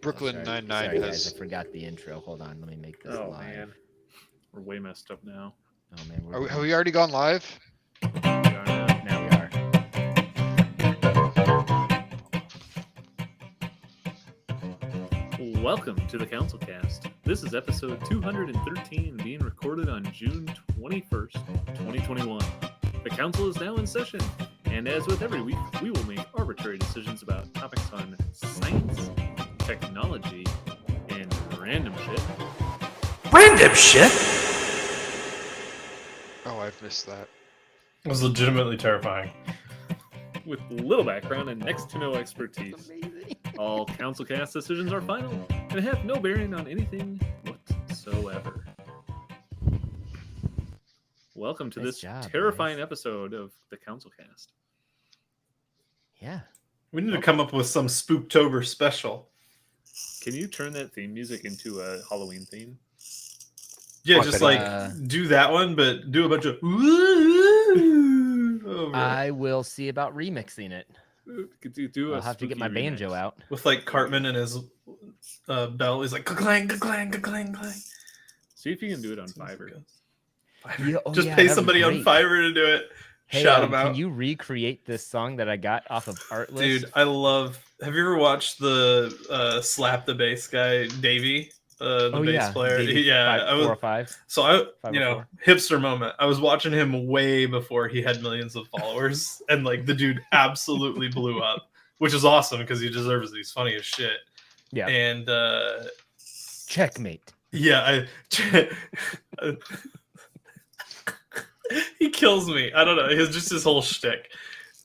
Brooklyn Nine-Nine Sorry, has. guys, I forgot the intro. Hold on, let me make this live. Man, we're way messed up now. Oh man, Have we already gone live? Now we are. Welcome to the CouncilCast. This is episode 213, being recorded on June 21st, 2021. The council is now in session, and as with every week, we will make arbitrary decisions about topics on science, technology, and random shit. Random shit? Oh, I've missed that. It was legitimately terrifying. With little background and next to no expertise. Amazing. All CouncilCast decisions are final and have no bearing on anything whatsoever. Welcome to Nice this job, terrifying guys. episode of the CouncilCast. Yeah. We need to come up with some Spooktober special. Can you turn that theme music into a Halloween theme? Yeah, Fuck just it. like do that one, but do a bunch of ooh over it. I will see about remixing it. Could you do a I'll have to get my spooky banjo remix? out. With like Cartman and his bell. He's like clang, clang, clang, clang. See if you can do it on Fiverr. Yeah, oh Just yeah, pay that'd be somebody on great. Fiverr to do it. Hey, Shout them out. Can you recreate this song that I got off of Artlist? Dude, I love. Have you ever watched the Slap the Bass guy, Davey, the bass player? Davey, Yeah, 405. So I, 504. hipster moment. I was watching him way before he had millions of followers, and like the dude absolutely blew up, which is awesome because he deserves it. He's funny as shit. Yeah. And Checkmate. yeah, he kills me. I don't know. It's just his whole shtick.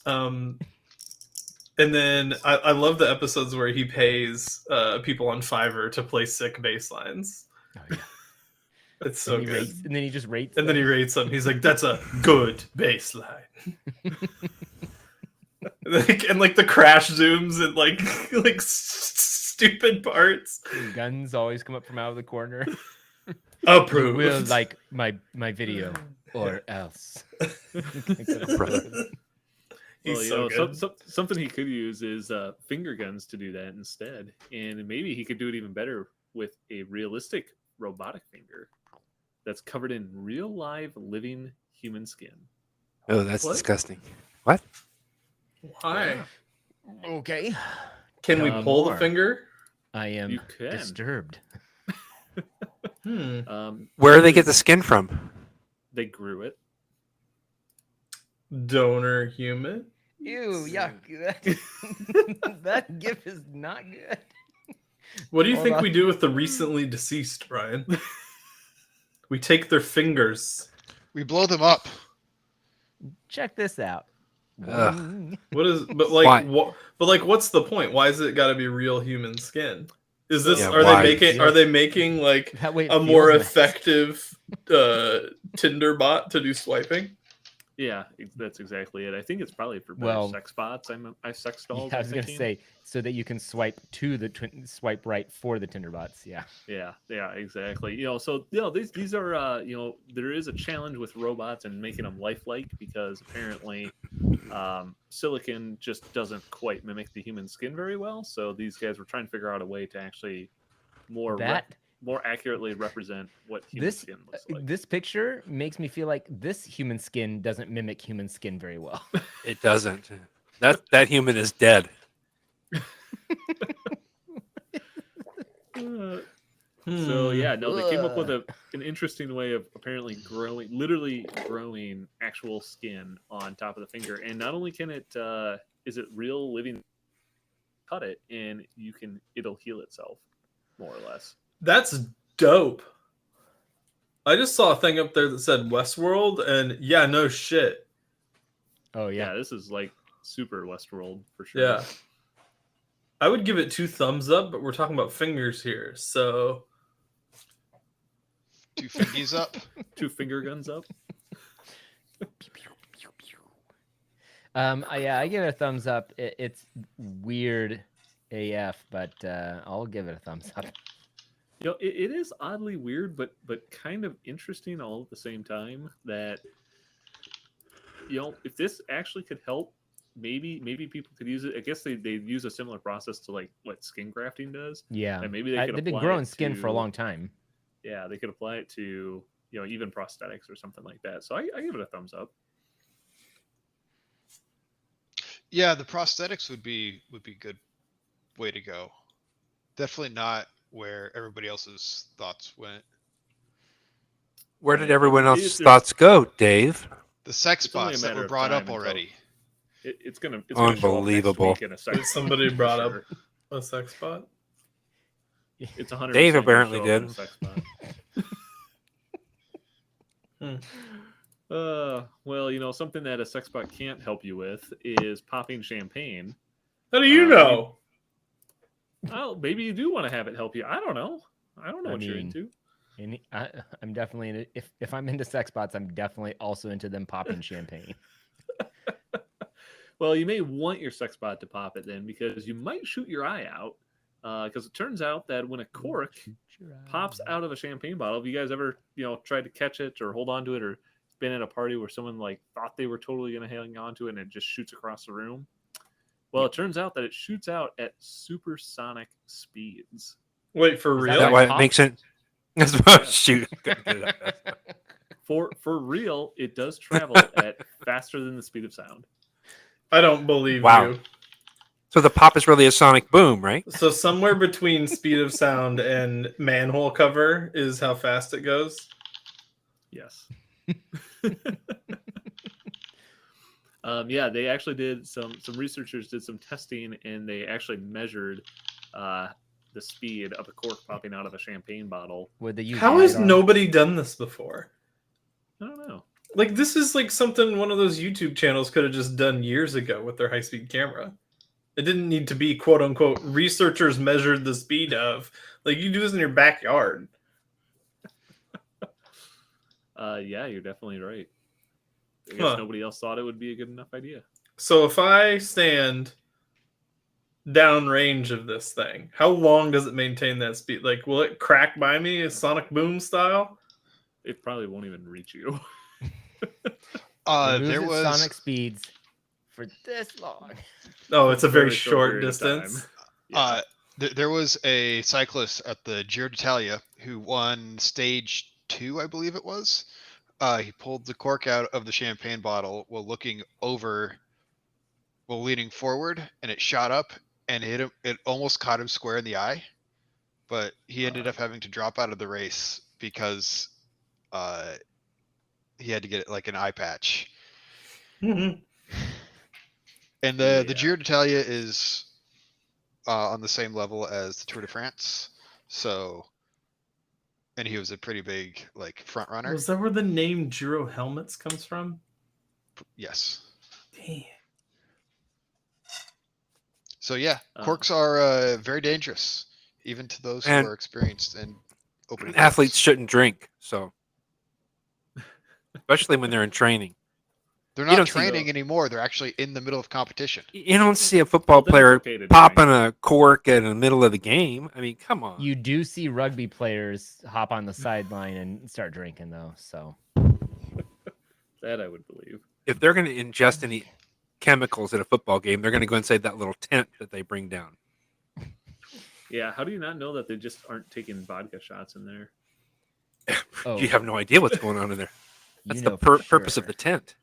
And then I love the episodes where he pays people on Fiverr to play sick bass lines. Oh, yeah. It's so and, good. and then he just rates. And then he rates them. He's like, "That's a good bass line." and like the crash zooms and like stupid parts. Guns always come up from out of the corner. Approved. You will like my video or else. He's Well, so good. something he could use is finger guns to do that instead, and maybe he could do it even better with a realistic robotic finger that's covered in real live living human skin. Oh, that's What? disgusting. What? Why? Okay. Can we pull the more. finger? I am You can. disturbed. Where do they get the skin from? They grew it. Donor human. Ew, yuck. That gif is not good. What do you Hold think on. we do with the recently deceased, Brian? We take their fingers. We blow them up. Check this out. Ugh. What is? But Why? like, what? But like, what's the point? Why is it got to be real human skin? Is this? Yeah, are why? they making? Are they making like That way it a more feels nice. effective Tinder bot to do swiping? Yeah, that's exactly it. I think it's probably for better Well, sex bots. Sex dolls. Yeah, I was I'm gonna thinking. say so that you can swipe to the swipe right for the Tinderbots. Yeah. Yeah, exactly. So these are there is a challenge with robots and making them lifelike because apparently silicon just doesn't quite mimic the human skin very well. So these guys were trying to figure out a way to actually more accurately represent what human skin looks like. This picture makes me feel like this human skin doesn't mimic human skin very well. It doesn't. That human is dead. So yeah, no, they came up with an interesting way of apparently literally growing actual skin on top of the finger, and not only can it is it real living, cut it and it'll heal itself more or less. That's dope. I just saw a thing up there that said Westworld, and yeah, no shit. Oh Yeah, yeah. this is like super Westworld for sure. Yeah. I would give it 2 thumbs up, but we're talking about fingers here, so 2 fingies up. 2 finger guns up. I give it a thumbs up. It's weird AF, but I'll give it a thumbs up. It is oddly weird, but kind of interesting all at the same time. That if this actually could help maybe people could use it. I guess they use a similar process to like what skin grafting does. Yeah. And maybe they could They've been apply growing it skin for a to- long time. Yeah, they could apply it to even prosthetics or something like that. So I give it a thumbs up. Yeah, the prosthetics would be good way to go. Definitely not where everybody else's thoughts went. Where did Yeah, everyone if else's there's- thoughts go, Dave? The sex It's only a spots that matter were of brought time up until- already. It's gonna show up Unbelievable. next week in a second. Somebody for brought sure. up a sex spot. It's 100%. Dave gonna apparently show up in a did. sex spot. Hmm. Well, something that a sex bot can't help you with is popping champagne. How do you know? Oh, maybe you do want to have it help you. I don't know. I don't know I what you're mean- into. And I'm definitely into, if I'm into sex bots, I'm definitely also into them popping champagne. Well, you may want your sex bot to pop it then, because you might shoot your eye out. Because it turns out that when a cork pops out of a champagne bottle, have you guys ever tried to catch it or hold on to it, or been at a party where someone like thought they were totally going to hang on to it and it just shoots across the room? Well, it turns out that it shoots out at supersonic speeds. Wait, for Is real? Is that like why it pop? makes it? That's what shoot. For real, it does travel at faster than the speed of sound. I don't believe Wow. you. So the pop is really a sonic boom, right? So somewhere between speed of sound and manhole cover is how fast it goes. Yes. Yeah, they actually did some researchers did some testing, and they actually measured the speed of a cork popping out of a champagne bottle. Would they use How has LiDAR? nobody done this before? I don't know. Like, this is like something one of those YouTube channels could have just done years ago with their high-speed camera. It didn't need to be quote unquote researchers measured the speed of. Like, you do this in your backyard. Yeah, you're definitely right. I guess Huh. nobody else thought it would be a good enough idea. So if I stand downrange of this thing, how long does it maintain that speed? Like, will it crack by me, sonic boom style? It probably won't even reach you. It There loses was sonic speeds for this long. Oh, it's a very Very short short period of time. distance. Yeah. there was a cyclist at the Giro d'Italia who won stage 2, I believe it was. He pulled the cork out of the champagne bottle while leaning forward, and it shot up and hit him. It almost caught him square in the eye, but he ended up having to drop out of the race because he had to get like an eye patch. Mhm. And the Yeah. Giro d'Italia is on the same level as the Tour de France, so, and he was a pretty big like front runner. Was that where the name Giro helmets comes from? Yes. Damn. So yeah, Oh. corks are very dangerous, even to those who And- are experienced in opening. Athletes corks. shouldn't drink, so especially when they're in training. They're you not don't see training anymore. They're actually in the middle of competition. You don't see a football Well, then it's player okay to drink. popping a cork in the middle of the game. I mean, come on. You do see rugby players hop on the sideline and start drinking, though. So That I would believe. If they're going to ingest any chemicals in a football game, they're going to go inside that little tent that they bring down. Yeah, how do you not know that they just aren't taking vodka shots in there? oh, You have no idea what's going on in there. That's you the know for purpose of sure. the tent.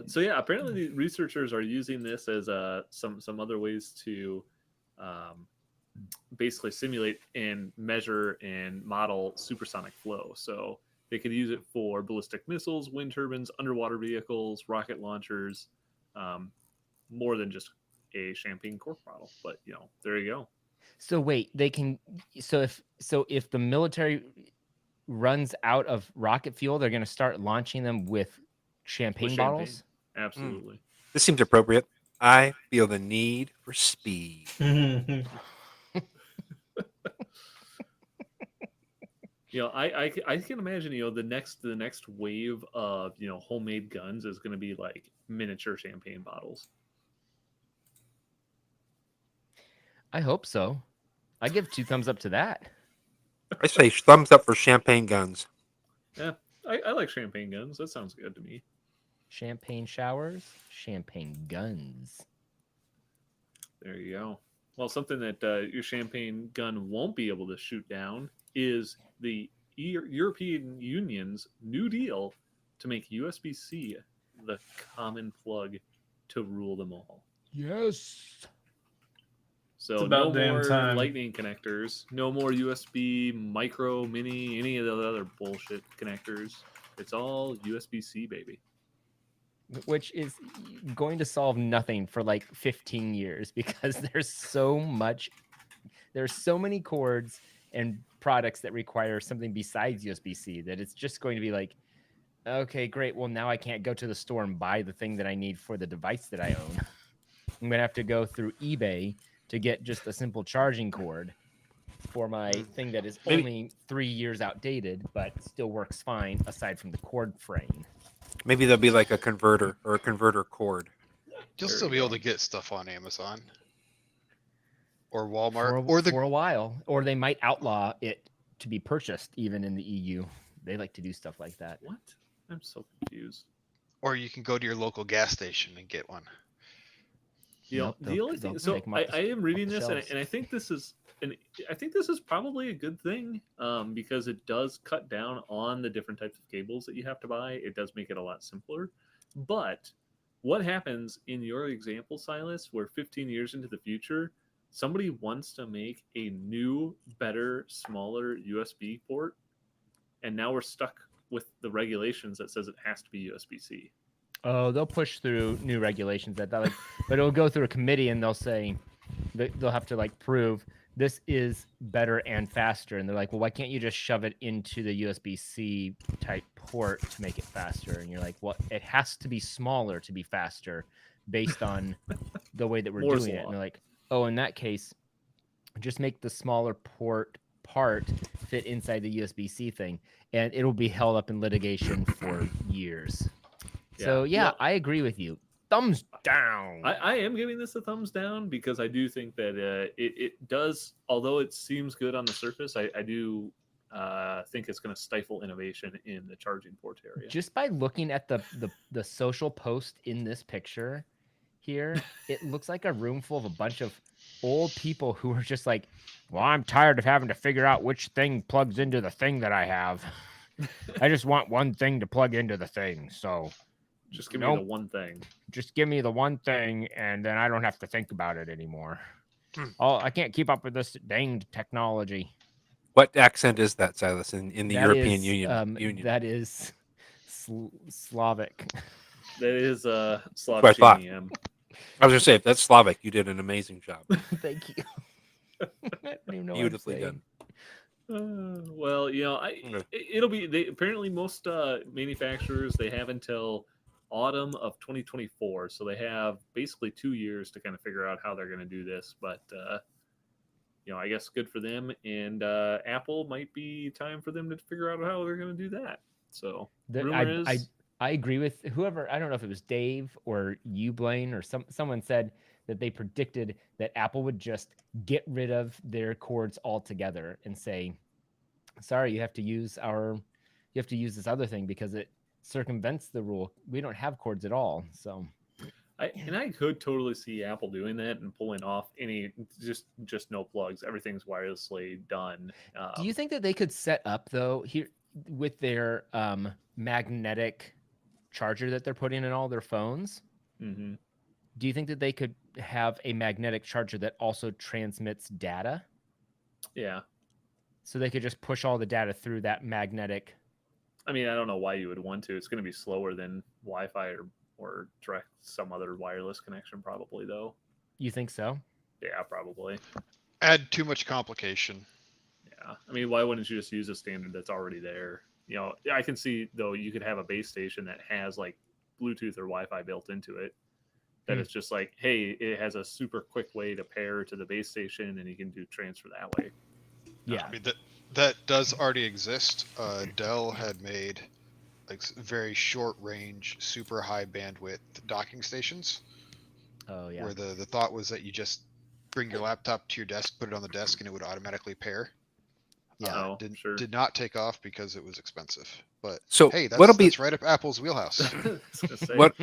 So yeah, apparently the researchers are using this as some other ways to basically simulate and measure and model supersonic flow. So they could use it for ballistic missiles, wind turbines, underwater vehicles, rocket launchers, more than just a champagne cork bottle. But there you go. So wait, they can. So if the military runs out of rocket fuel, they're going to start launching them with champagne With bottles. Absolutely. This seems appropriate. I feel the need for speed. I can imagine the next wave of homemade guns is going to be like miniature champagne bottles. I hope so. I give 2 thumbs up to that. I say thumbs up for champagne guns. Yeah, I like champagne guns. That sounds good to me. champagne showers, champagne guns. There you go. Well, something that your champagne gun won't be able to shoot down is the European Union's New Deal to make USB-C the common plug to rule them all. Yes. So It's no about damn more time. Lightning connectors, no more USB, micro, mini, any of the other bullshit connectors. It's all USB-C, baby. Which is going to solve nothing for like 15 years because there's so many cords and products that require something besides USB-C that it's just going to be like, okay, great. Well, now I can't go to the store and buy the thing that I need for the device that I own. I'm going to have to go through eBay to get just a simple charging cord for my thing that is Maybe- only 3 years outdated, but still works fine aside from the cord frame. Maybe there'll be like a converter or a converter cord. You'll There still you be able go. to get stuff on Amazon or For Walmart a, for a while, or they might outlaw it to be purchased even in the EU. They like to do stuff like that. What? I'm so confused. or you can go to your local gas station and get one. You know, Nope, the they'll- only thing. they'll So take 'em off the- I am reading off the this, shelves. and I think this is, probably a good thing, because it does cut down on the different types of cables that you have to buy. It does make it a lot simpler. But what happens in your example, Silas, where 15 years into the future, somebody wants to make a new, better, smaller USB port, and now we're stuck with the regulations that says it has to be USB-C. Oh, they'll push through new regulations that like, but it'll go through a committee and they'll say they'll have to like prove this is better and faster. And they're like, well, why can't you just shove it into the USB-C type port to make it faster? And you're like, well, it has to be smaller to be faster based on the way that we're Moore's doing it. law. And they're like, oh, in that case, just make the smaller port part fit inside the USB-C thing, and it'll be held up in litigation for years. So yeah, Well, I agree with you. Thumbs down. I am giving this a thumbs down because I do think that it does, although it seems good on the surface, I do think it's going to stifle innovation in the charging port area. Just by looking at the social post in this picture here, it looks like a room full of a bunch of old people who are just like, well, I'm tired of having to figure out which thing plugs into the thing that I have. I just want one thing to plug into the thing. So Just give me Nope. the one thing. just give me the one thing and then I don't have to think about it anymore. Hmm. Oh, I can't keep up with this danged technology. What accent is that, Silas, in the That European is, Union? That is Slavic. That is what I Slavic thought. GM. I was gonna say, if that's Slavic, you did an amazing job. Thank you. I don't even know Beautifully what I'm done. Well, Okay. it'll be. They apparently most manufacturers they have until autumn of 2024, so they have basically 2 years to kind of figure out how they're going to do this. But I guess good for them. And Apple might be time for them to figure out how they're going to do that. So rumor is, I agree with whoever. I don't know if it was Dave or you, Blaine, or someone said that they predicted that Apple would just get rid of their cords altogether and say, "Sorry, you have to use this other thing because it circumvents the rule. We don't have cords at all." So I could totally see Apple doing that and pulling off any just no plugs. Everything's wirelessly done. do you think that they could set up though here with their magnetic charger that they're putting in all their phones? Mhm. Do you think that they could have a magnetic charger that also transmits data? Yeah. So they could just push all the data through that magnetic. I mean, I don't know why you would want to. It's going to be slower than Wi-Fi or direct some other wireless connection, probably though. You think so? Yeah, probably. Add too much complication. Yeah. I mean, why wouldn't you just use a standard that's already there? I can see though you could have a base station that has like Bluetooth or Wi-Fi built into it. That it's just like, hey, it has a super quick way to pair to the base station, and you can do transfer that way. Yeah. I mean that does already exist. Dell had made like very short range, super high bandwidth docking stations. Oh yeah. Where the thought was that you just bring your laptop to your desk, put it on the desk, and it would automatically pair. Yeah. Oh, Did sure. not take off because it was expensive. But So hey, what'll be that's right up Apple's wheelhouse. I was gonna say, what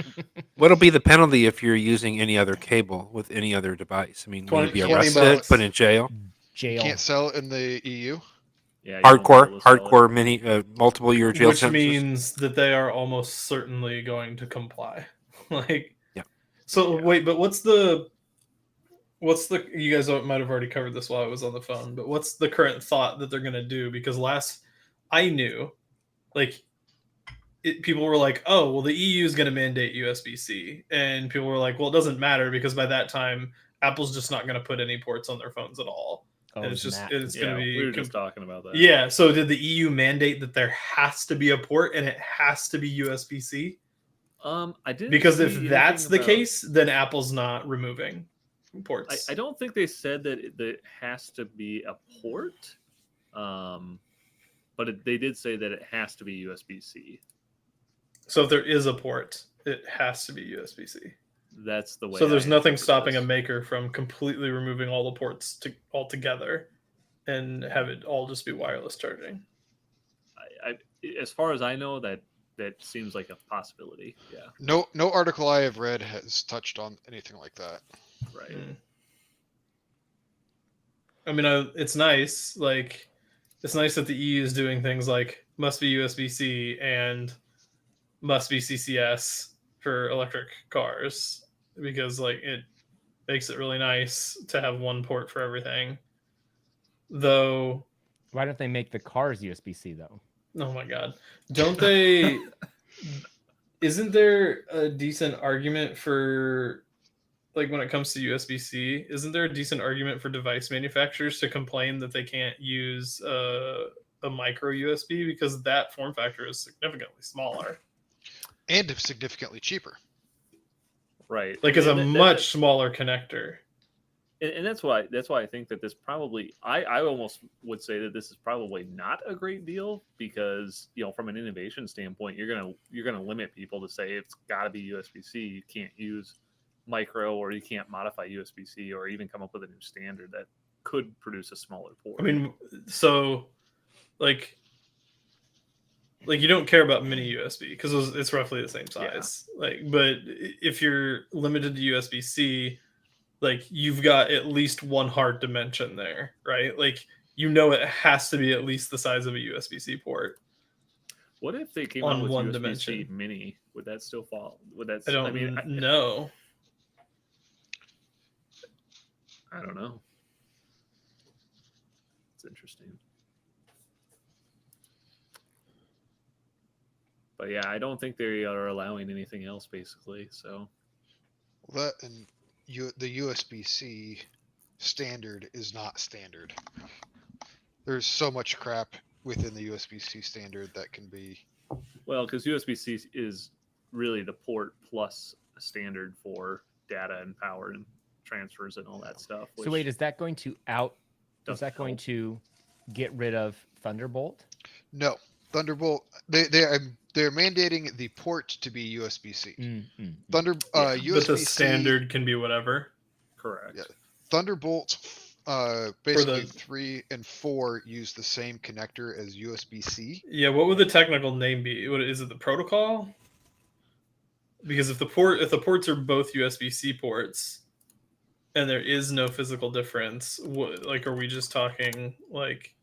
what'll be the penalty if you're using any other cable with any other device? I mean, will you 20 be 20 arrested, bucks. put in jail? You Jail. can't sell it in the E EU. Yeah, you won't be able to sell it. Hardcore mini multiple year jail Which sentences. means that they are almost certainly going to comply. Like, Yeah. So Yeah. wait, but what's the? You guys might have already covered this while I was on the phone, but what's the current thought that they're gonna do? Because last I knew, like, people were like, "Oh, well, the EU is gonna mandate USB-C," and people were like, "Well, it doesn't matter because by that time, Apple's just not gonna put any ports on their phones at all." Oh, And it's isn't just that- it's Yeah, gonna be we were just talking about that. yeah. So did the EU mandate that there has to be a port and it has to be USB-C? I didn't Because see if that's anything the about- case, then Apple's not removing ports. I don't think they said that it has to be a port, but they did say that it has to be USB-C. So if there is a port, it has to be USB-C. That's the way. So there's I nothing interpret stopping a this. maker from completely removing all the ports altogether and have it all just be wireless charging. As far as I know, that seems like a possibility. Yeah, No article I have read has touched on anything like that. right. Mm. I mean, it's nice. Like, it's nice that the EU is doing things like must be USB-C and must be CCS for electric cars because, like, it makes it really nice to have one port for everything. Though, Why don't they make the cars USB-C though? oh my god, don't they? Isn't there a decent argument for, like, when it comes to USB-C? Isn't there a decent argument for device manufacturers to complain that they can't use a micro USB because that form factor is significantly smaller? And significantly cheaper. Right. Like, it's a And that- much smaller connector. and that's why I think that this probably I almost would say that this is probably not a great deal because from an innovation standpoint you're gonna limit people to say it's got to be USB-C. You can't use micro or you can't modify USB-C or even come up with a new standard that could produce a smaller port. I mean, so like you don't care about mini USB because it's roughly the same size. Like, but if you're limited to USB-C, like, you've got at least one hard dimension there, right? Like, it has to be at least the size of a USB-C port. What if they came on out with one USB-C dimension. mini? Would that still fall? Would that? I don't know. I don't know. It's interesting. But yeah, I don't think they are allowing anything else basically. So That and the USB-C standard is not standard. There's so much crap within the USB-C standard that can be. well, because USB-C is really the port plus a standard for data and power and transfers and all that stuff. So wait, is that going to doesn't is that going help. to get rid of Thunderbolt? No, Thunderbolt. They're mandating the port to be USB-C. Mm-hmm. USB-C. But the standard can be whatever. Correct. Yeah. Thunderbolt, basically 3 and 4 use the same connector as USB-C. Yeah, what would the technical name be? What is it? The protocol? Because if the ports are both USB-C ports, and there is no physical difference, are we just talking like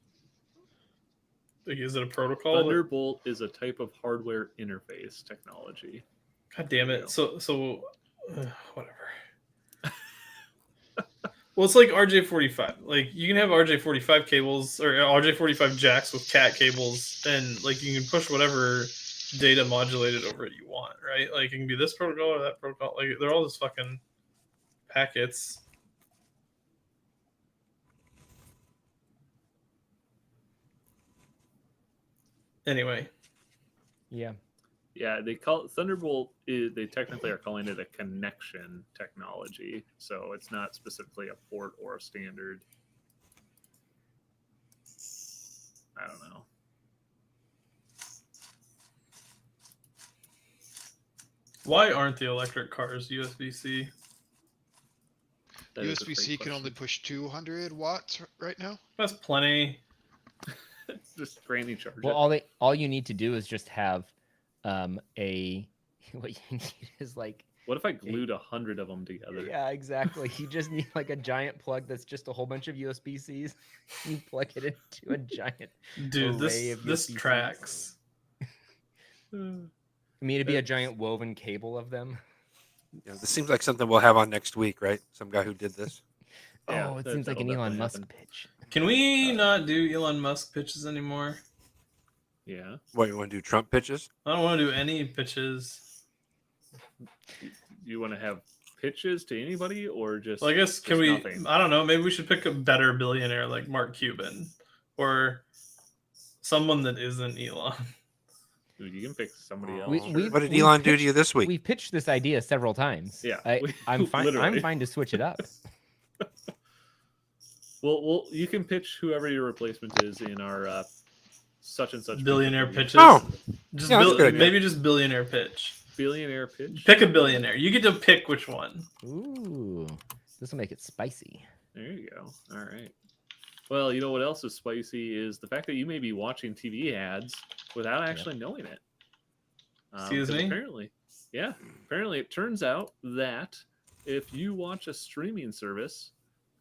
is it a protocol? Thunderbolt is a type of hardware interface technology. God damn There it! you So whatever. Well, it's like RJ45. Like, you can have RJ45 cables or RJ45 jacks with cat cables, and like you can push whatever data modulated over it you want, right? Like, it can be this protocol or that protocol. Like, they're all just fucking packets. Anyway, Yeah. Yeah, they call Thunderbolt. They technically are calling it a connection technology, so it's not specifically a port or a standard. I don't know. why aren't the electric cars USB-C? That is a great USB-C can only question. push 200 watts right now. That's plenty. Just granny charge Well, it. all you need to do is just have a what you need is like What if I glued 100 of them together? yeah, exactly. You just need like a giant plug that's just a whole bunch of USB-Cs. You plug it into a giant Dude, array of this USB-Cs. tracks. I mean, it'd be a giant woven cable of them. Yeah, this seems like something we'll have on next week, right? Some guy who did this. Yeah, Oh, it that- seems like that'll an Elon definitely Musk happen. pitch. Can we not do Elon Musk pitches anymore? Yeah. What, you want to do Trump pitches? I don't want to do any pitches. You want to have pitches to anybody or just? Well, I guess can just we? nothing? I don't know. Maybe we should pick a better billionaire like Mark Cuban, or someone that isn't Elon. Dude, you can pick somebody else. What did Elon do to you this week? We pitched this idea several times. Yeah, I'm fine. I'm literally. fine to switch it up. Well, you can pitch whoever your replacement is in our such and such Billionaire pitch. pitches. Oh, Just yeah, that's a good idea. maybe just billionaire pitch. Billionaire pitch. Pick a billionaire. You get to pick which one. Ooh, this will make it spicy. There you go. All right. Well, you know what else is spicy is the fact that you may be watching TV ads without actually knowing it. Excuse 'cause me? Apparently, it turns out that if you watch a streaming service,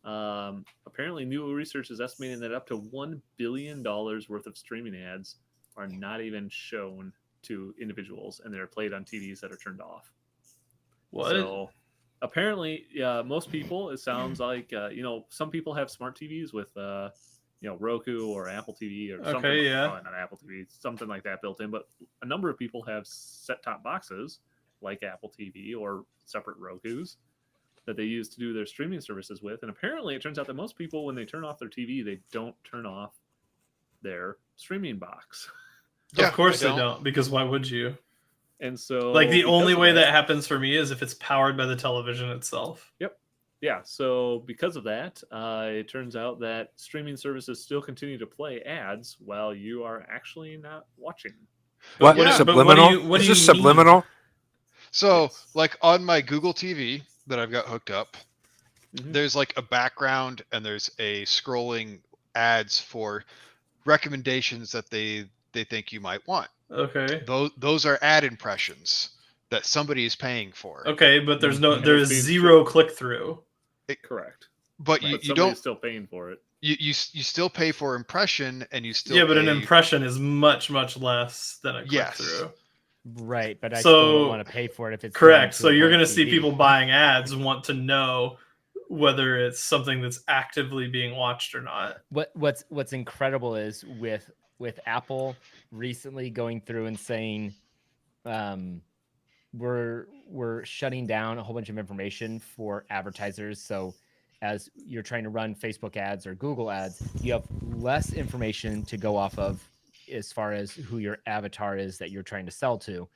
apparently new research is estimating that up to $1 billion worth of streaming ads are not even shown to individuals, and they're played on TVs that are turned off. What? So apparently, most people, it sounds like, some people have smart TVs with, Roku or Apple TV or something. Okay, yeah. Probably not Apple TV, something like that built in. But a number of people have set-top boxes like Apple TV or separate Rokus that they use to do their streaming services with. And apparently, it turns out that most people, when they turn off their TV, they don't turn off their streaming box. Yeah, of course I they don't, because why would you? And so, Like the because only of way that happens for me is if it's powered by the television itself. Yeah, so because of that, it turns out that streaming services still continue to play ads while you are actually not watching. What? yeah, but Subliminal? what Is do this you mean? subliminal? So, Yes. like on my Google TV that I've got hooked up, Mhm. there's like a background and there's a scrolling ads for recommendations that they think you might want. Okay. Those are ad impressions that somebody is paying for. Okay, but there's no And there it's is being zero click through. Correct. But But you somebody's don't still paying for it. you still pay for impression and you still Yeah, but an pay- impression is much less than a click Yes. through. Right, but I So- still don't want to pay for it if it's Correct. going So to a you're smart going to see TV. people buying ads want to know whether it's something that's actively being watched or not. What's incredible is with Apple recently going through and saying we're shutting down a whole bunch of information for advertisers. So as you're trying to run Facebook ads or Google ads, you have less information to go off of as far as who your avatar is that you're trying to sell to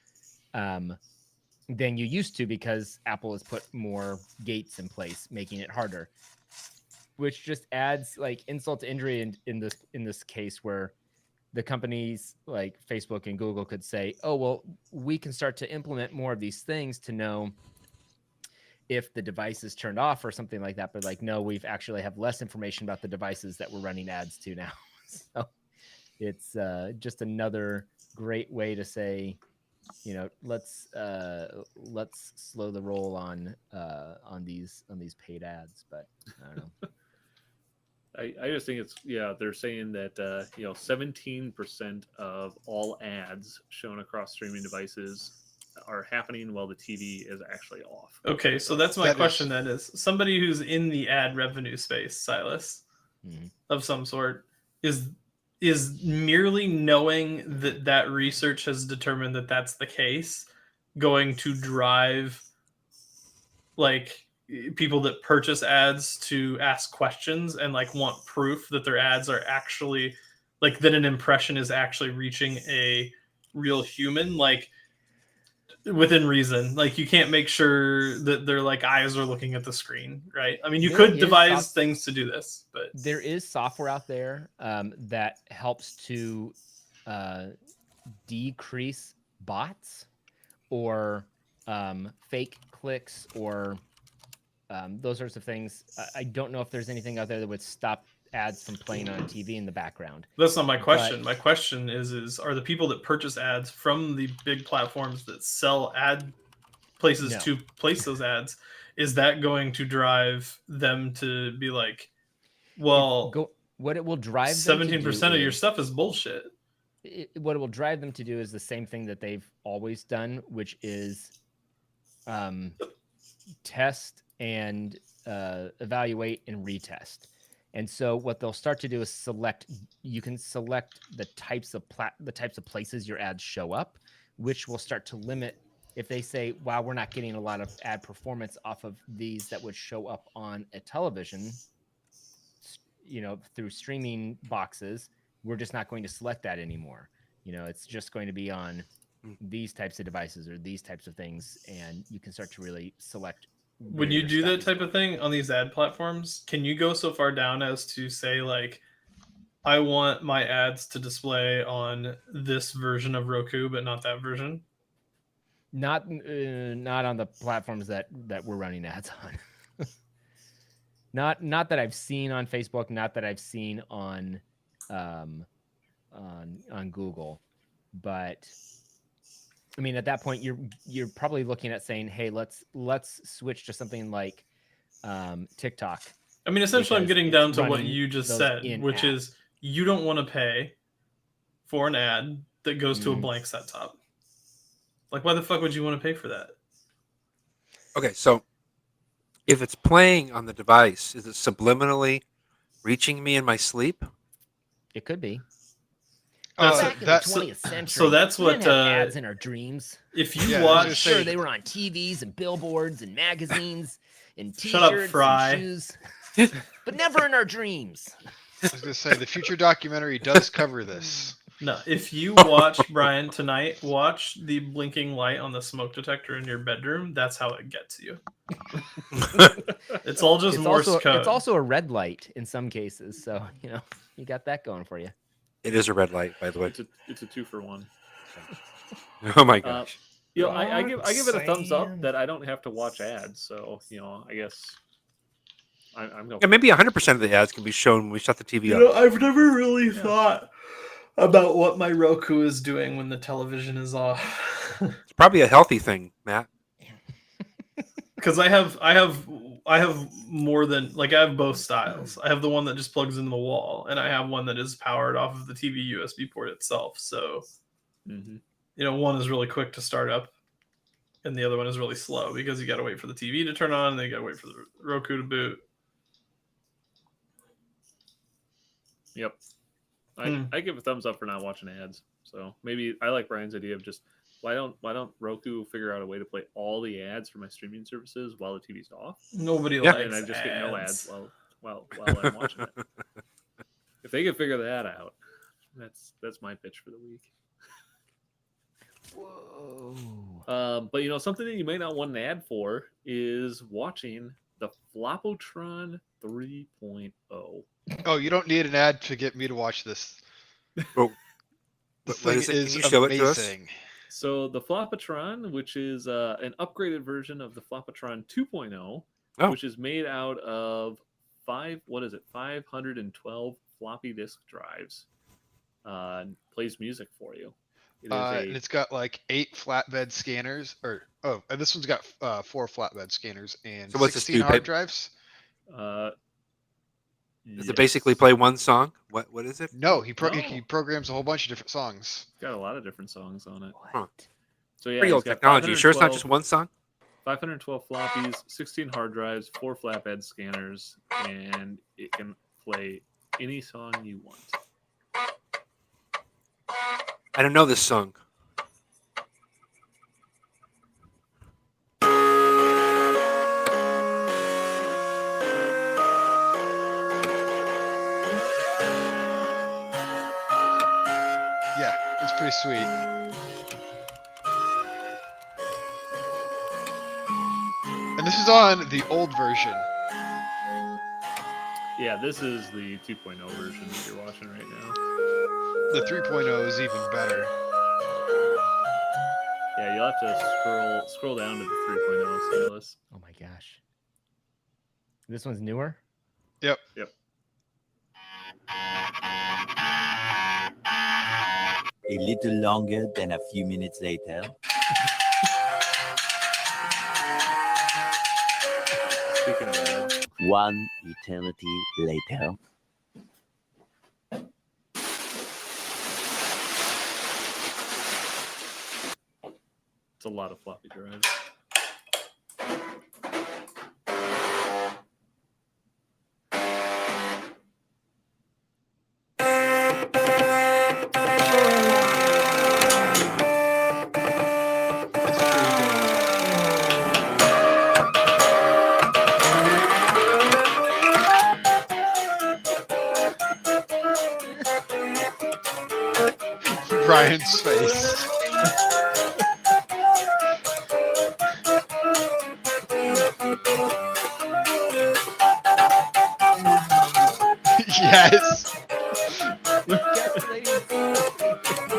than you used to, because Apple has put more gates in place, making it harder, which just adds like insult to injury in this case, where the companies like Facebook and Google could say, oh, well, we can start to implement more of these things to know if the device is turned off or something like that. But like, no, we've actually have less information about the devices that we're running ads to now. So it's just another great way to say, let's slow the roll on these paid ads. But I don't know. I just think they're saying that 17% of all ads shown across streaming devices are happening while the TV is actually off. Okay, so that's my That question is- then is somebody who's in the ad revenue space, Silas, Mhm. of some sort, is merely knowing that research has determined that that's the case going to drive like people that purchase ads to ask questions and like want proof that their ads are actually like that an impression is actually reaching a real human, like within reason? Like you can't make sure that their like eyes are looking at the screen, right? I mean, you There could is devise some- things to do this, but There is software out there that helps to decrease bots or fake clicks or those sorts of things. I don't know if there's anything out there that would stop ads from playing on TV in the background. That's not my question. But- My question is are the people that purchase ads from the big platforms that sell ad places No. to place those ads, is that going to drive them to be like, well, What it will drive them to 17% do of your is- stuff is bullshit? what it will drive them to do is the same thing that they've always done, which is test and evaluate and retest. And so what they'll start to do is you can select the types of places your ads show up, which will start to limit if they say, wow, we're not getting a lot of ad performance off of these that would show up on a television, through streaming boxes, we're just not going to select that anymore. It's just going to be on these types of devices or these types of things, and you can start to really select. When you do that type of thing on these ad platforms, can you go so far down as to say, like, I want my ads to display on this version of Roku, but not that version? Not on the platforms that we're running ads on. Not that I've seen on Facebook, not that I've seen on Google, but I mean, at that point, you're probably looking at saying, hey, let's switch to something like TikTok. I mean, essentially, I'm because getting it's down to what running you just those said, in which app. is you don't want to pay for an ad that goes to a Mm. blank set top. Like, why the fuck would you want to pay for that? Okay, so if it's playing on the device, is it subliminally reaching me in my sleep? It could be. That's Back in the that's 20th century, so that's we what, didn't have ads in our dreams. If you Yeah, I was watch, gonna Sure, say- they were on TVs and billboards and magazines and Shut up, T-shirts Fry. and shoes, but never in our dreams. I was gonna say the future documentary does cover this. no, if you watch Brian tonight, watch the blinking light on the smoke detector in your bedroom. That's how it gets you. It's all just Morse code. It's also a red light in some cases, so you got that going for you. It is a red light, by the way. It's a 2-for-1. Oh my gosh. I give it a thumbs up Roxanne. that I don't have to watch ads. So I guess I'm going. Yeah, maybe 100% of the ads can be shown when we shut the TV off. I've never really thought about what my Roku is doing when the television is off. It's probably a healthy thing, Matt. Because I have more than, like, I have both styles. I have the one that just plugs into the wall, and I have one that is powered off of the TV USB port itself. So, one is really quick to start up, and the other one is really slow because you got to wait for the TV to turn on, and then you got to wait for the Roku to boot. Yep. I give a thumbs up for not watching ads. So maybe I like Brian's idea of just why don't Roku figure out a way to play all the ads for my streaming services while the TV's off, Nobody Yeah. likes and I just ads. get no ads while I'm watching it. If they could figure that out, that's my pitch for the week. Whoa. But something that you may not want an ad for is watching the Flopotron 3.0. Oh, you don't need an ad to get me to watch this. Well, The what thing is it? Can is you show it to us? amazing. So the Flopotron, which is an upgraded version of the Flopotron 2.0, Oh. which is made out of 512 floppy disk drives, plays music for you. It is And it's got like 8 flatbed scanners, and this one's got 4 flatbed scanners and So what's this 16 do, hard babe? drives. Does it basically play one song? What is it? No, he No. programs a whole bunch of different songs. It's got a lot of different songs on it. Huh. So yeah, Pretty it's old got technology. Sure, it's not 512 just one song. 512 floppies, 16 hard drives, 4 flatbed scanners, and it can play any song you want. I don't know this song. Yeah, it's pretty sweet. And this is on the old version. Yeah, this is the 2.0 version that you're watching right now. The 3.0 is even better. Yeah, you'll have to scroll down to the 3.0 stylus. Oh my gosh. This one's newer. Yep. A little longer than a few minutes later. Speaking of ads, One eternity later. it's a lot of floppy drives. It's pretty dope. Brian's face. Yes. Yes, please.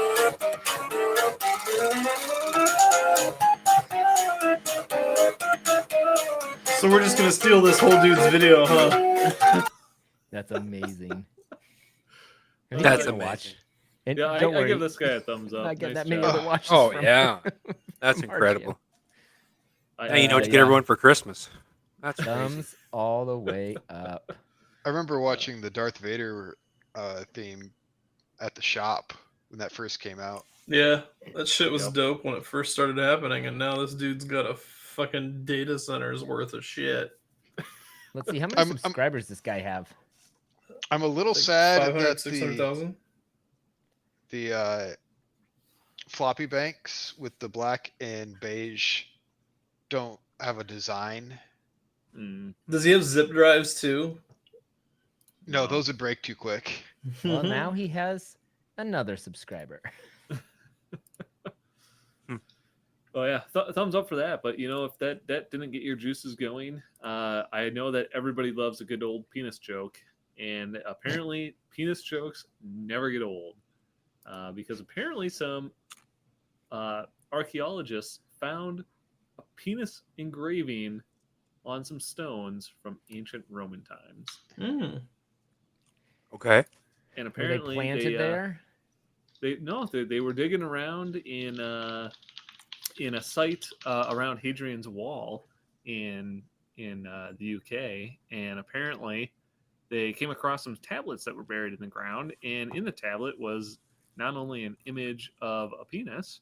So we're just gonna steal this whole dude's video, huh? That's amazing. Have you That's given it a watch? amazing. And Yeah, don't I worry, give this guy a thumbs up. not getting Nice that many job. other watches. Oh from- yeah, that's from incredible. I- Now you know what to yeah. get everyone for Christmas. That's crazy. Thumbs all the way up. I remember watching the Darth Vader theme at the shop when that first came out. Yeah, that shit was Yep. dope when it first started happening, and now this dude's got a fucking data center's worth of shit. Let's see how many I'm- subscribers this guy have. I'm a little Like sad 500, that 600,000? the floppy banks with the black and beige don't have a design. Mm, Does he have zip drives too? No, No. those would break too quick. Well, now he has another subscriber. oh yeah, thumbs up for that. But you know, if that didn't get your juices going, I know that everybody loves a good old penis joke, and apparently penis jokes never get old, because apparently some archaeologists found a penis engraving on some stones from ancient Roman times, Mm. Okay. and Were they apparently planted there? They were digging around in a site around Hadrian's Wall in the UK, and apparently they came across some tablets that were buried in the ground, and in the tablet was not only an image of a penis,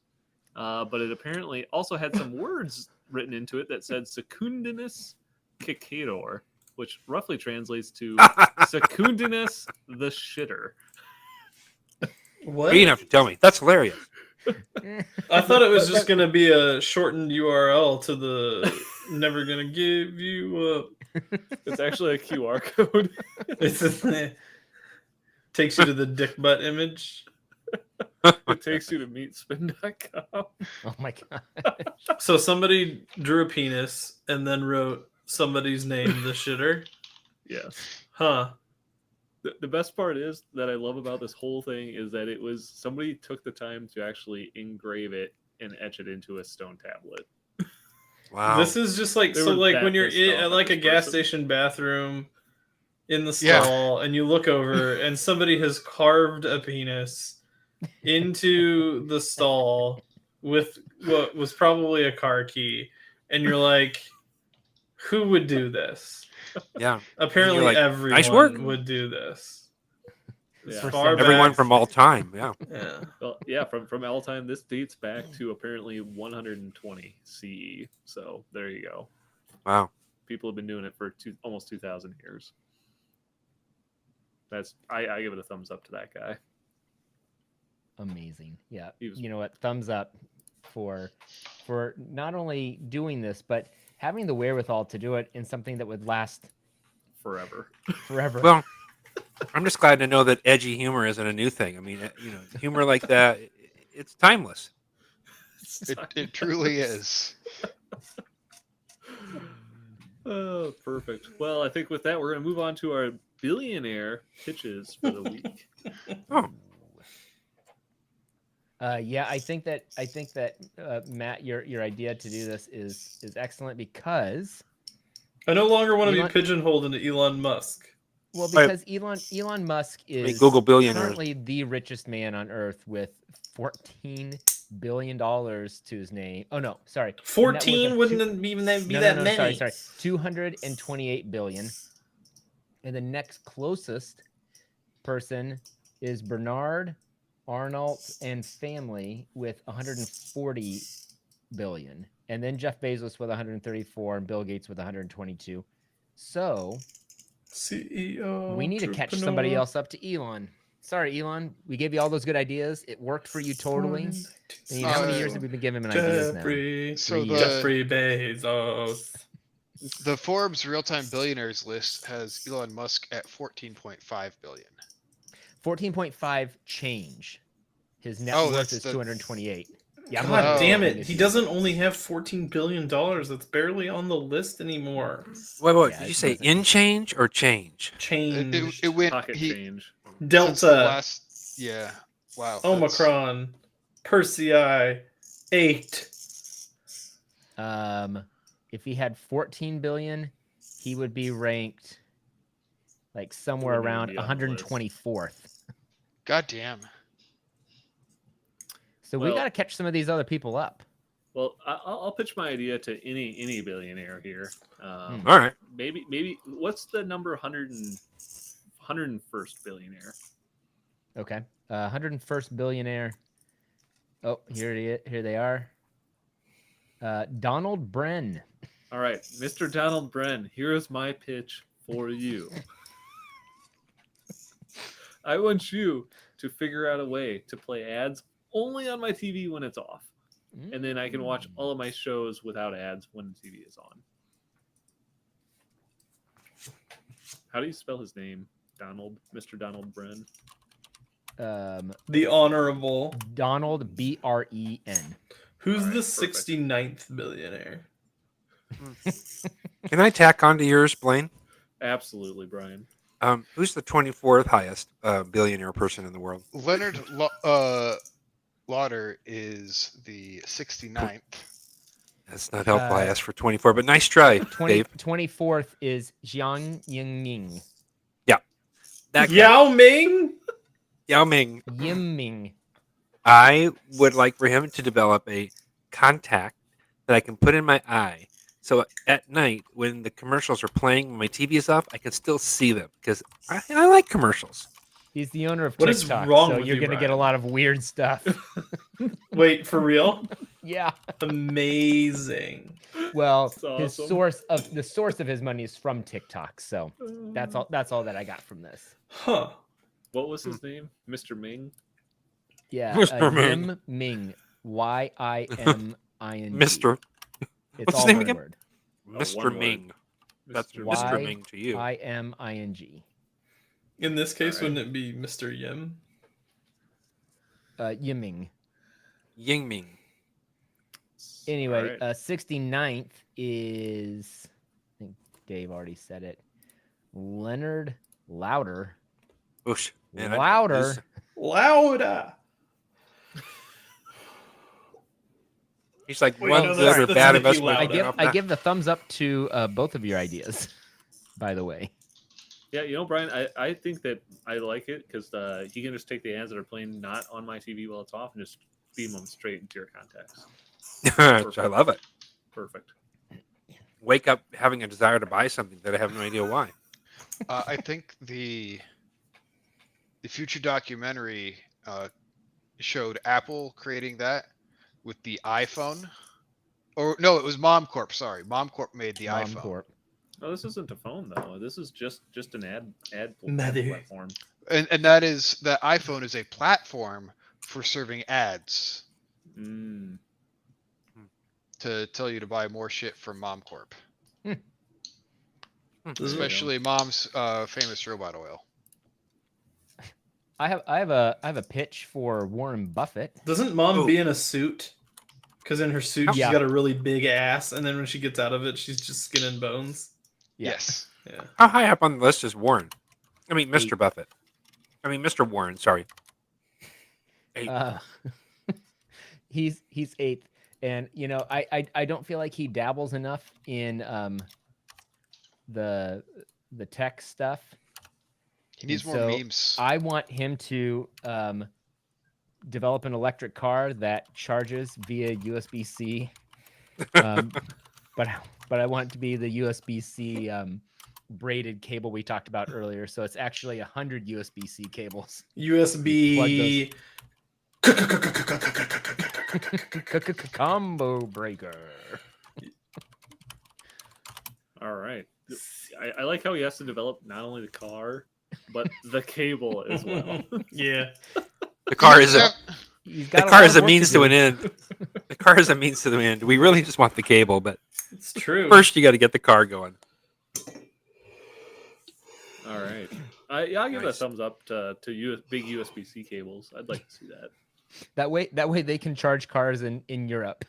but it apparently also had some words written into it that said Secundinus Dick-Tator, which roughly translates to Secundinus the shitter. What? You didn't have to tell me. That's hilarious. I thought it was just gonna be a shortened URL to the "never gonna give you up." It's actually a QR code. It's takes you to the dick butt image. It takes you to meetspin.com. Oh my god. So somebody drew a penis and then wrote somebody's name, the shitter. Yes. Huh. The best part is that I love about this whole thing is that it was somebody took the time to actually engrave it and etch it into a stone tablet. Wow. This is just like They so were like that when you're pissed in, off at at like a this gas person. station bathroom in the Yeah. stall and you look over and somebody has carved a penis into the stall with what was probably a car key, and you're like, who would do this? yeah. Apparently like, everyone "Nice work." would do this. As Yeah. far Everyone back- from all time. Yeah. Yeah. Well, yeah, from all time, this dates back to apparently 120 CE. So there you go. Wow. People have been doing it for almost 2,000 years. That's I give it a thumbs up to that guy. Amazing. Yeah. He was- You know what? Thumbs up for not only doing this, but having the wherewithal to do it in something that would last Forever. forever. Well, I'm just glad to know that edgy humor isn't a new thing. I mean, humor like that, it's timeless. It truly is. Oh, perfect. Well, I think with that, we're going to move on to our billionaire pitches for the week. Oh, Yeah, I think that Matt, your idea to do this is excellent because I no longer want to be Elon- pigeonholed into Elon Musk. Well, Right. because Elon Musk is Google billionaires. currently the richest man on earth with $14 billion to his name. Oh no, sorry. A net worth 14 of wouldn't even be no, that no, many. sorry. 228 billion. And the next closest person is Bernard Arnault and family with 140 billion. And then Jeff Bezos with 134 and Bill Gates with 122. So CEO. we need to catch somebody else up to Elon. Sorry, Elon. We gave you all those good ideas. It worked for you totally. I mean, how many years have we been giving him ideas now? So 3 years. Jeffrey Bezos. The Forbes real-time billionaires list has Elon Musk at 14.5 billion. 14.5 change. His net Oh, worth that's is the- 228. Yeah, I'm God Oh. damn looking it. at He you. doesn't only have $14 billion. That's barely on the list anymore. Wait, Yeah, did you it say doesn't. in change or change? Change. It went Pocket he change. since the Delta. last yeah. Wow. that's- Omicron. Persei. 8. If he had 14 billion, he would be ranked like somewhere Wouldn't even around be on the list. 124th. God damn. So we Well- got to catch some of these other people up. Well, I'll pitch my idea to any billionaire here. All right. Maybe what's the number 101st billionaire? Okay. 101st billionaire. Oh, here they are. Donald Bren. All right, Mr. Donald Bren, here is my pitch for you. I want you to figure out a way to play ads only on my TV when it's off. And then I can watch all of my shows without ads when the TV is on. How do you spell his name? Mr. Donald Bren. The Honorable. Donald Bren. Who's All right, the perfect. 69th billionaire? Can I tack onto yours, Blaine? Absolutely, Brian. Who's the 24th highest billionaire person in the world? Leonard Lauder is the 69th. That's not helpful. I asked for 24, but nice try, 20, Dave. 24th is Jiang Yingming. That guy. Yao Ming? Yao Ming. Yiming. I would like for him to develop a contact that I can put in my eye. So at night, when the commercials are playing, when my TV is off, I can still see them because I like commercials. He's the owner of What is TikTok, wrong so with you're you, going to get a Brian? lot of weird stuff. Wait, for real? Yeah. Amazing. Well, That's his awesome. the source of his money is from TikTok, so that's all that I got from this. Huh. What was his name? Mr. Ming? Yeah, Mr. Ming. Yim Ming, Yiming. Mr. It's What's his all name one again? word. Mr. one word. Ming. That's Mr. Mr. Y- Ming to you. Iming. In this case, All right. wouldn't it be Mr. Yim? Yiming. Ying Ming. Anyway, All right. 69th is, I think Dave already said it, Leonard Lauder. Oosh. Man, Louder. Louder. He's like Wait, one no, good that's- or that's bad Nicky investment. Lauda. I give the thumbs up to both of your ideas, by the way. Yeah, Brian, I think that I like it because he can just take the ads that are playing not on my TV while it's off and just beam them straight into your contacts. I love it. Perfect. Wake up having a desire to buy something that I have no idea why. I think the future documentary showed Apple creating that with the iPhone. Or no, it was MomCorp. Sorry, MomCorp made the Mom iPhone, Corp. No, this isn't a phone though. This is just an ad Mother. platform. and that iPhone is a platform for serving ads Mm. to tell you to buy more shit from MomCorp, Especially. especially Mom's famous robot oil. I have a pitch for Warren Buffett. Doesn't mom Ooh. be in a suit? Because in her suit, she's Yeah. got a really big ass, and then when she gets out of it, she's just skin and bones. Yeah. Yes. Yeah. How high up on the list is Warren? I mean, Mr. 8. Buffett. I mean, Mr. Warren. Sorry. 8. He's 8th, and I don't feel like he dabbles enough in the tech stuff. He needs And more so memes. I want him to develop an electric car that charges via USB-C. But I want it to be the USB-C braided cable we talked about earlier. So it's actually 100 USB-C cables. USB Combo breaker. All right. I like how he has to develop not only the car, but the cable as well. Yeah. The car is a He's the got car lot is of a work to means to do. an end. The car is a means to the end. We really just want the cable, but It's true. first you got to get the car going. All right. I'll give a Nice. thumbs up to big USB-C cables. I'd like to see that. That way they can charge cars in Europe.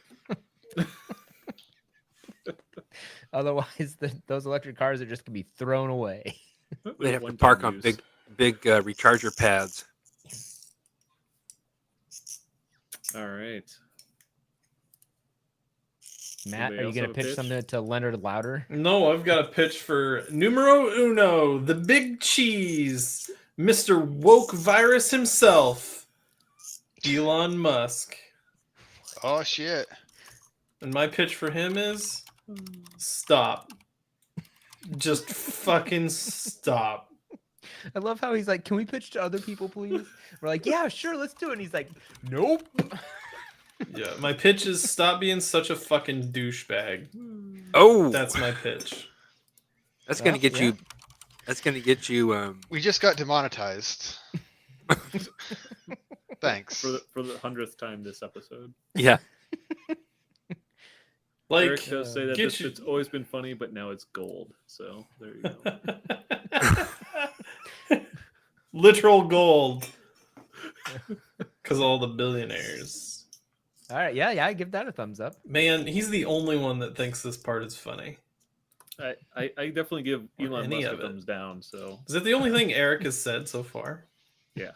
Otherwise, those electric cars are just gonna be thrown away. They have to One-time park on use. big recharger pads. All right. Matt, Anybody are you else gonna have a pitch pitch? something to Leonard Louder? No, I've got a pitch for numero uno, the big cheese, Mr. Woke Virus himself, Elon Musk. Oh shit! And my pitch for him is stop. Just fucking stop. I love how he's like, "Can we pitch to other people, please?" We're like, "Yeah, sure, let's do it." And he's like, "Nope." Yeah, my pitch is stop being such a fucking douchebag. Oh, That's my pitch. that's gonna Well, get yeah. you. That's gonna get you. We just got demonetized. Thanks. For the 100th time this episode. Yeah. Like, Eric does say that get this you- it's always been funny, but now it's gold. So there you go. literal gold. Because all the billionaires. All right, yeah, I give that a thumbs up. Man, he's the only one that thinks this part is funny. I definitely give Or Elon any Musk a of it. thumbs down. So Is that the only thing Eric has said so far? yeah.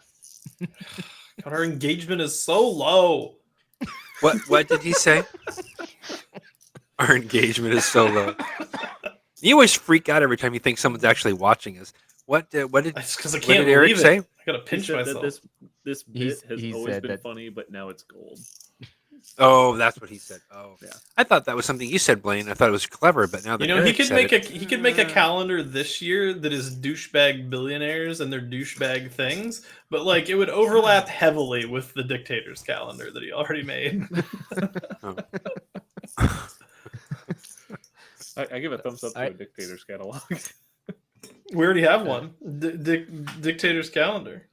God, our engagement is so low. What did he say? Our engagement is so low. You always freak out every time you think someone's actually watching us. What did That's because I what can't did Eric believe say? it. I gotta He pinch said myself. that this He's- bit has he always said been that- funny, but now it's gold. Oh, that's what he said. Oh, Yeah. I thought that was something you said, Blaine. I thought it was clever, but now that You know, Eric he could said make it, he could make a calendar this year that is douchebag billionaires and their douchebag things, but like it would overlap heavily with the dictator's calendar that he already made. I give a thumbs up to I- a dictator's catalog. We already have one. Dictator's calendar.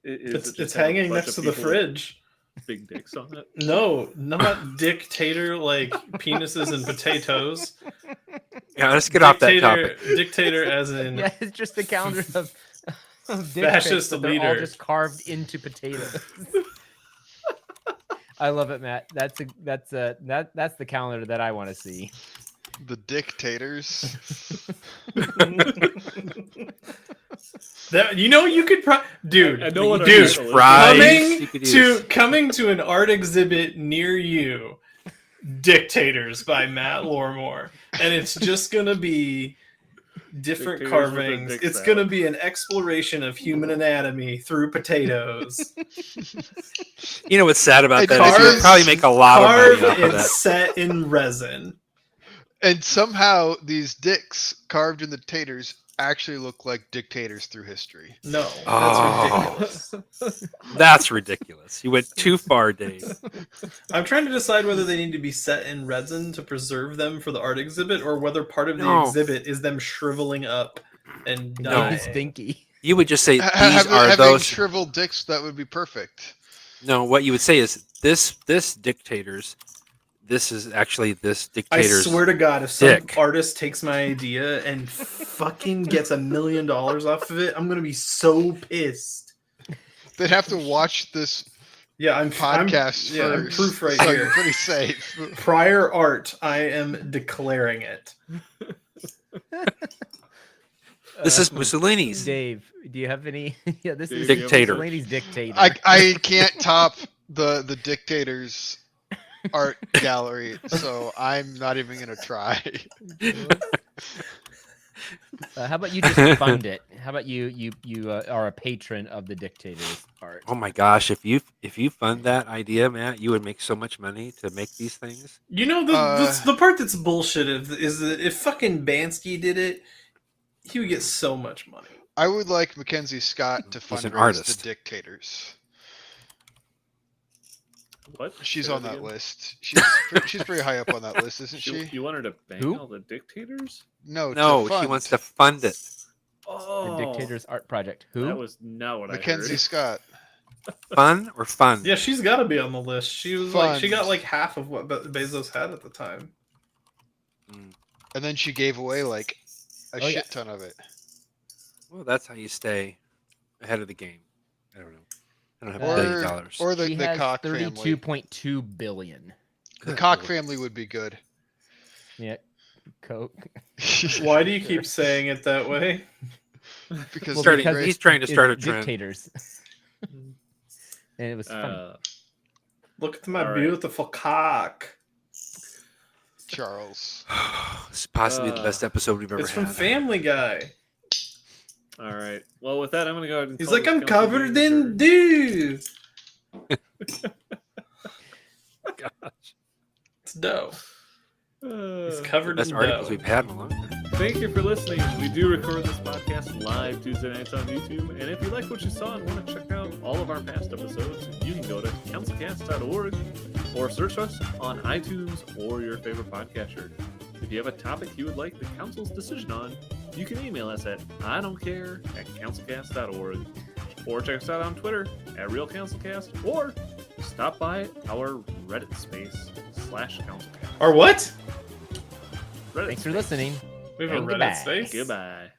It's hanging next to the fridge. Big dicks on it. No, not dictator like penises and potatoes. yeah, let's get off that topic. Dictator as in Yeah, it's just a calendar of dick Fascist pics, but they're all leader. just carved into potatoes. I love it, Matt. That's the calendar that I want to see. The dictators. that you could dude. I know what our dude, title is. Fries you could use. coming to an art exhibit near you, Dictators by Matt Lormore, and it's just gonna be different Dictators with their carvings. dicks It's out. gonna be an exploration of human anatomy through potatoes. You know what's sad about Hey, that is you'll carved- probably make a lot of Carved money off of and that. set in resin. And somehow these dicks carved in the taters actually look like dictators through history. No, that's Oh. ridiculous. That's ridiculous. You went too far, Dave. I'm trying to decide whether they need to be set in resin to preserve them for the art exhibit, or whether part of the No. exhibit is them shriveling up and No. dying. Stinky. You would just say these Having are those. shriveled dicks, that would be perfect. No, what you would say is this dictators. This is actually this I dictator's. swear to God, if some dick. artist takes my idea and fucking gets $1 million off of it, I'm gonna be so pissed. They'd have to watch this Yeah, I'm podcast yeah, I'm first. proof right so here. You're pretty safe. Prior art, I am declaring it. This is Mussolini's. Dave, do you have any? Yeah, this is Dictator. Mussolini's dictator. I can't top the dictators art gallery, so I'm not even gonna try. How about you just fund it How about you are a patron of the Dick-Tator's art? Oh my gosh, if you fund that idea, Matt, you would make so much money to make these things. You know, the part that's bullshit is that if fucking Bansky did it, he would get so much money. I would like Mackenzie Scott to He's an fundraise artist. the Dick-Tators. What? She's Say on that that again? list. She's pretty high up on that list, isn't she? You want her to bank Who? all the Dictators? No, No, to she fund. wants to fund it. The Oh, Dick-Tator's art project. Who? that was not what Mackenzie I heard. Scott. Fun or fun? Yeah, she's got to be on the list. She was like, she got Fund. like half of what Bezos had at the time. Mm. And then she gave away like a Oh, yeah. shit ton of it. Well, that's how you stay ahead of the game. I don't know. I don't have Or- $1 billion. Or the, She the has Koch family. 32.2 billion. The Good Koch lord. family would be good. Yeah, Coke. Why do you keep saying it that way? Because Well, Starting- because he's trying to it's start a trend. Dictators. And it was funny. Look at my All right. beautiful cock. Charles. It's possibly the best episode we've ever It's had. from Family Guy. All right. Well, with that, I'm going to go ahead and. He's call like, this I'm council covered meeting in adjourned. dew. Gosh, It's dough. He's Uh, covered best in articles dough. we've had in a long time. Thank you for listening. We do record this podcast live Tuesday nights on YouTube. And if you like what you saw and want to check out all of our past episodes, you can go to councilcast.org or search us on iTunes or your favorite podcatcher. If you have a topic you would like the council's decision on, you can email us at idon'tcare@councilcast.org or check us out on Twitter at RealCouncilCast or stop by our Reddit space /councilcast. Or what? Reddit Thanks for space. listening. We have a And Reddit goodbye. space. Goodbye.